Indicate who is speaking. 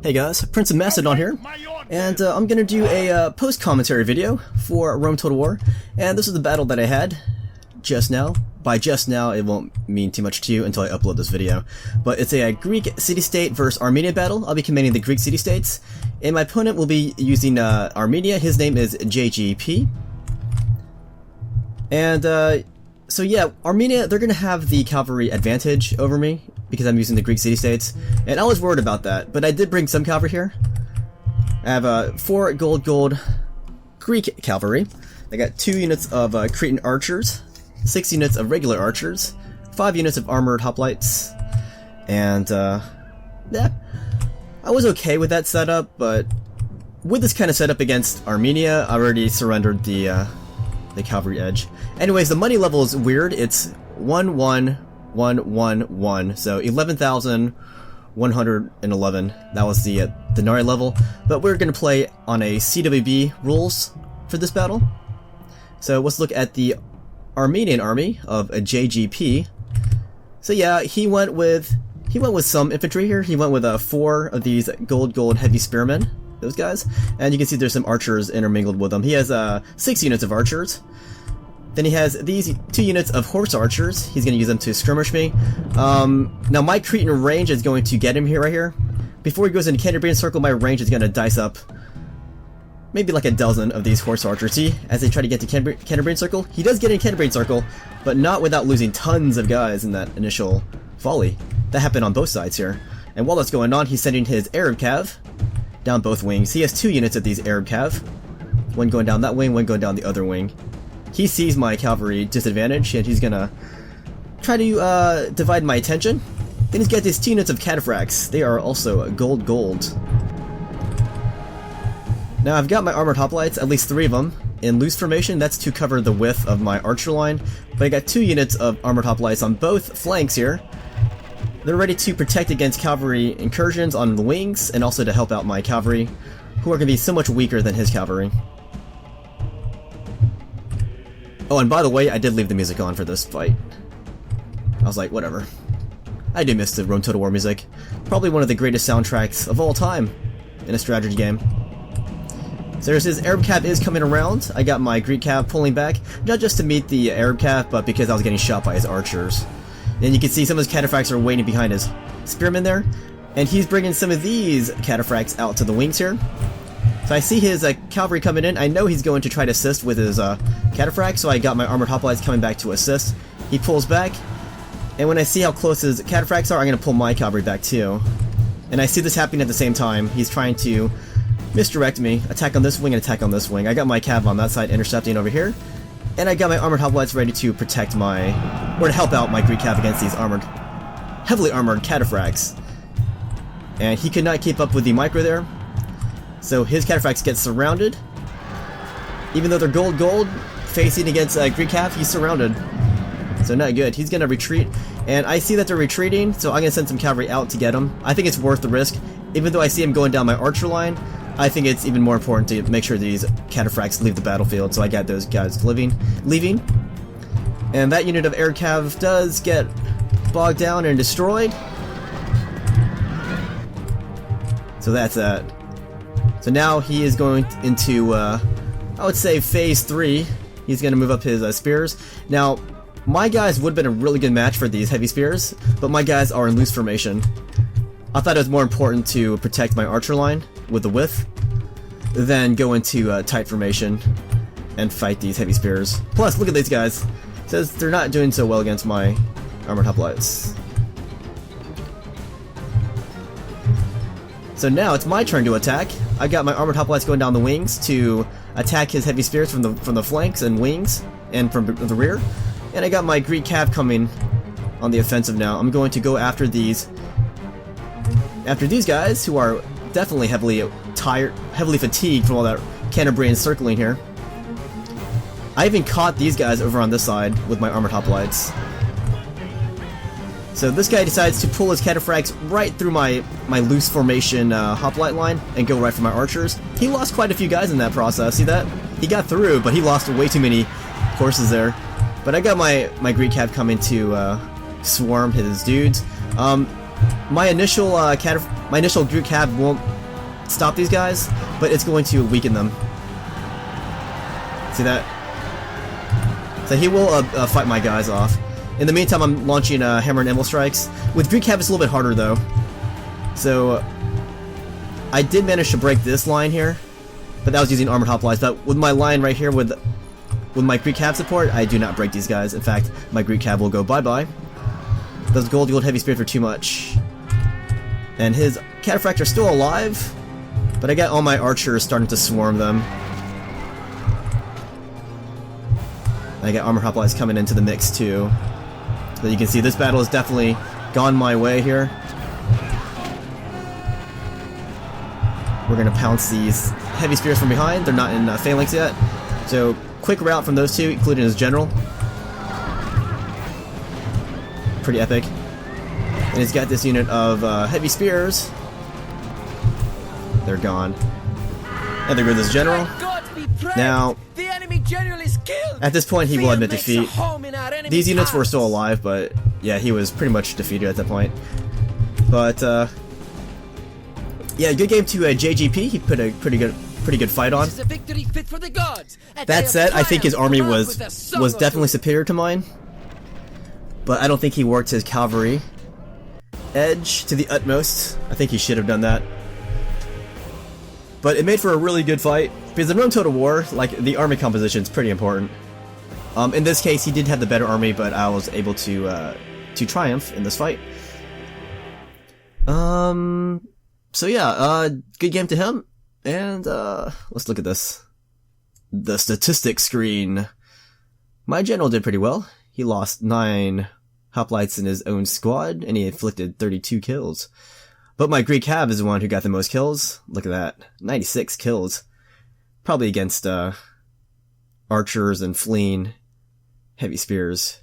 Speaker 1: Hey guys, PrinceofMacedon here, and I'm gonna do a post-commentary video for Rome Total War, and this is the battle that I had just now. By just now, it won't mean too much to you until I upload this video, but it's a Greek city-state versus Armenia battle. I'll be commanding the Greek city-states, and my opponent will be using Armenia. His name is JGP, and so yeah, Armenia, they're gonna have the cavalry advantage over me, because I'm using the Greek city-states, and I was worried about that, but I did bring some cavalry here. I have 4 gold Greek cavalry. I got 2 units of Cretan archers, 6 units of regular archers, 5 units of armored hoplites, and yeah, I was okay with that setup, but with this kind of setup against Armenia, I already surrendered the cavalry edge. Anyways, the money level is weird. It's 11111, so 11,111. That was the DENARII level, but we're going to play on a CWB rules for this battle. So let's look at the Armenian army of a JGP. So yeah, he went with some infantry here. He went with 4 of these gold heavy spearmen, those guys, and you can see there's some archers intermingled with them. He has 6 units of archers. Then he has these 2 units of horse archers. He's going to use them to skirmish me. Now my Cretan range is going to get him here, right here. Before he goes into Canterbury Circle, my range is going to dice up maybe like a dozen of these horse archers. See, as they try to get to Canterbury Circle, he does get in Canterbury Circle, but not without losing tons of guys in that initial volley. That happened on both sides here. And while that's going on, he's sending his Arab cav down both wings. He has 2 units of these Arab cav. One going down that wing, one going down the other wing. He sees my cavalry disadvantage, and he's gonna try to divide my attention. Then he's got these 2 units of cataphracts. They are also gold. Now I've got my armored hoplites, at least 3 of them, in loose formation. That's to cover the width of my archer line. But I got 2 units of armored hoplites on both flanks here. They're ready to protect against cavalry incursions on the wings, and also to help out my cavalry, who are going to be so much weaker than his cavalry. Oh, and by the way, I did leave the music on for this fight. I was like, whatever. I do miss the Rome Total War music. Probably one of the greatest soundtracks of all time in a strategy game. So there's his Arab cav is coming around. I got my Greek cav pulling back, not just to meet the Arab cav, but because I was getting shot by his archers. And you can see some of his cataphracts are waiting behind his spearmen there, and he's bringing some of these cataphracts out to the wings here. So I see his cavalry coming in. I know he's going to try to assist with his cataphract, so I got my armored hoplites coming back to assist. He pulls back, and when I see how close his cataphracts are, I'm going to pull my cavalry back too. And I see this happening at the same time. He's trying to misdirect me, attack on this wing and attack on this wing. I got my cav on that side intercepting over here, and I got my armored hoplites ready to protect or to help out my Greek cav against these heavily armored cataphracts. And he could not keep up with the micro there. So his cataphracts get surrounded. Even though they're gold, facing against Greek cav, he's surrounded. So not good. He's going to retreat. And I see that they're retreating, so I'm going to send some cavalry out to get him. I think it's worth the risk. Even though I see him going down my archer line, I think it's even more important to make sure these cataphracts leave the battlefield. So I got those guys leaving. And that unit of air cav does get bogged down and destroyed. So that's that. So now he is going into, I would say, phase 3. He's going to move up his spears. Now, my guys would have been a really good match for these heavy spears, but my guys are in loose formation. I thought it was more important to protect my archer line with the width than go into tight formation and fight these heavy spears. Plus, look at these guys. It says they're not doing so well against my armored hoplites. So now it's my turn to attack. I got my armored hoplites going down the wings to attack his heavy spears from the flanks and wings and from the rear. And I got my Greek cav coming on the offensive now. I'm going to go after these guys who are definitely heavily fatigued from all that Canterbury circling here. I even caught these guys over on this side with my armored hoplites. So this guy decides to pull his cataphracts right through my loose formation hoplite line and go right for my archers. He lost quite a few guys in that process. See that? He got through, but he lost way too many horses there. But I got my Greek cav coming to swarm his dudes. my initial Greek cav won't stop these guys, but it's going to weaken them. See that? So he will fight my guys off. In the meantime, I'm launching hammer and emerald strikes. With Greek cav, it's a little bit harder though. So I did manage to break this line here, but that was using armored hoplites. But with my line right here with my Greek cav support, I do not break these guys. In fact, my Greek cav will go bye-bye. Those gold heavy spears are too much. And his cataphracts are still alive, but I got all my archers starting to swarm them. I got armor hoplites coming into the mix too. So you can see this battle has definitely gone my way here. We're gonna pounce these heavy spears from behind. They're not in phalanx yet. So quick rout from those two, including his general. Pretty epic. And he's got this unit of heavy spears. They're gone. And there goes his general. Now, at this point, he will admit defeat. These units were still alive, but yeah, he was pretty much defeated at that point. But yeah, good game to JGP. He put a pretty good fight on. That said, I think his army was definitely superior to mine, but I don't think he worked his cavalry edge to the utmost. I think he should have done that. But it made for a really good fight, because in Rome Total War, like, the army composition is pretty important. In this case, he did have the better army, but I was able to triumph in this fight. So yeah, good game to him, and let's look at this. The statistics screen. My general did pretty well. He lost 9 hoplites in his own squad, and he inflicted 32 kills. But my Greek cav is the one who got the most kills. Look at that. 96 kills. Probably against archers and fleeing heavy spears.